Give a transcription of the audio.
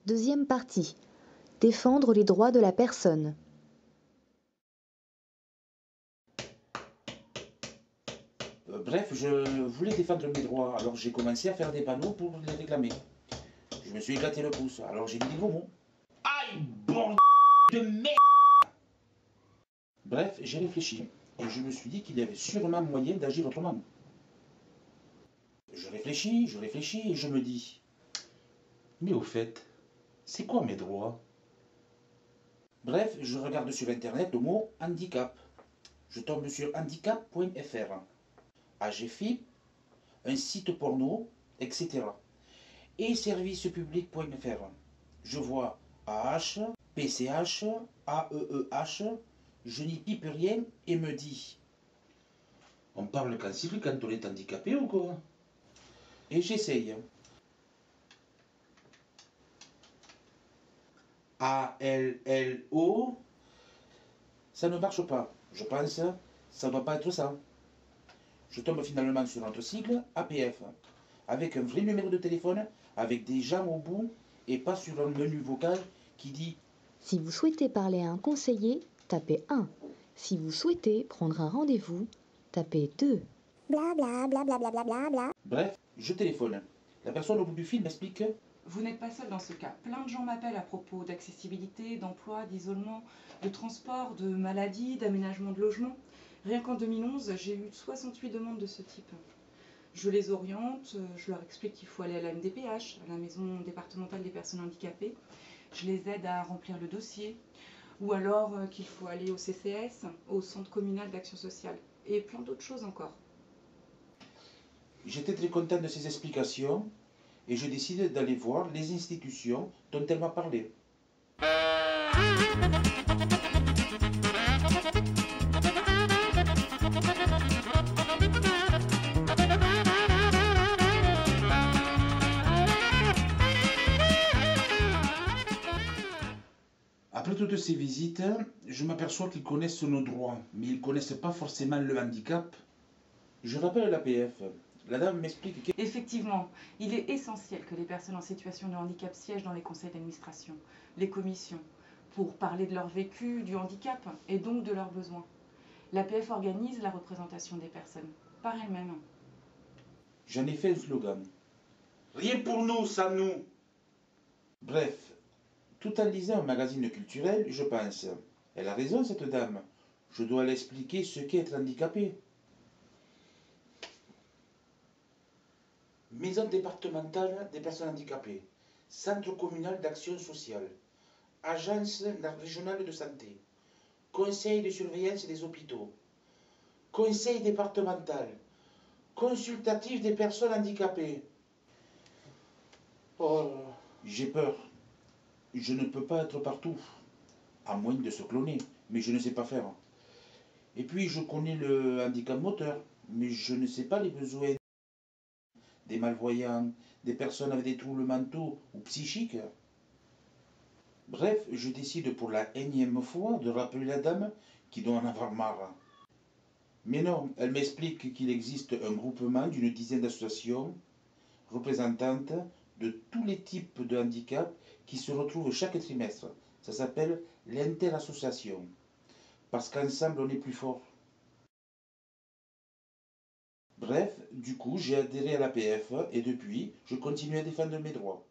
Deuxième partie. Défendre les droits de la personne. Bref, je voulais défendre mes droits, alors j'ai commencé à faire des panneaux pour les réclamer. Je me suis éclaté le pouce, alors j'ai dit des gros mots. Aïe, bordel de merde! Bref, j'ai réfléchi, et je me suis dit qu'il y avait sûrement moyen d'agir autrement. Je réfléchis, et je me dis... Mais au fait, c'est quoi mes droits? Bref, je regarde sur internet le mot handicap. Je tombe sur handicap.fr. AGFIP, un site porno, etc. Et servicepublic.fr. Je vois AH, PCH, AEEH, je n'y pipe rien et me dis... On parle cancille quand on est handicapé ou quoi? Et j'essaye. ALLO, ça ne marche pas. Je pense, ça ne doit pas être ça. Je tombe finalement sur notre sigle APF, avec un vrai numéro de téléphone, avec des gens au bout, et pas sur un menu vocal qui dit « Si vous souhaitez parler à un conseiller, tapez 1. Si vous souhaitez prendre un rendez-vous, tapez 2. Bla bla bla bla bla bla bla bla. » Bref, je téléphone. La personne au bout du fil m'explique que... Vous n'êtes pas seul dans ce cas. Plein de gens m'appellent à propos d'accessibilité, d'emploi, d'isolement, de transport, de maladie, d'aménagement de logement. Rien qu'en 2011, j'ai eu 68 demandes de ce type. Je les oriente, je leur explique qu'il faut aller à la MDPH, à la Maison départementale des personnes handicapées. Je les aide à remplir le dossier. Ou alors qu'il faut aller au CCS, au Centre communal d'action sociale. Et plein d'autres choses encore. J'étais très content de ces explications et je décide d'aller voir les institutions dont elle m'a parlé. Après toutes ces visites, je m'aperçois qu'ils connaissent nos droits, mais ils ne connaissent pas forcément le handicap. Je rappelle l'APF. La dame m'explique que... Effectivement, il est essentiel que les personnes en situation de handicap siègent dans les conseils d'administration, les commissions, pour parler de leur vécu, du handicap et donc de leurs besoins. L'APF organise la représentation des personnes, par elle-même. J'en ai fait un slogan. Rien pour nous, sans nous. Bref, tout en lisant un magazine culturel, je pense, elle a raison cette dame, je dois l'expliquer ce qu'est être handicapé. Maison départementale des personnes handicapées, Centre communal d'action sociale, Agence régionale de santé, Conseil de surveillance des hôpitaux, Conseil départemental, consultatif des personnes handicapées. Oh, j'ai peur. Je ne peux pas être partout, à moins de se cloner, mais je ne sais pas faire. Et puis je connais le handicap moteur, mais je ne sais pas les besoins des malvoyants, des personnes avec des troubles mentaux ou psychiques. Bref, je décide pour la énième fois de rappeler la dame qui doit en avoir marre. Mais non, elle m'explique qu'il existe un groupement d'une dizaine d'associations représentantes de tous les types de handicap qui se retrouvent chaque trimestre. Ça s'appelle l'interassociation. Parce qu'ensemble, on est plus fort. Bref, du coup, j'ai adhéré à l'APF et depuis, je continue à défendre mes droits.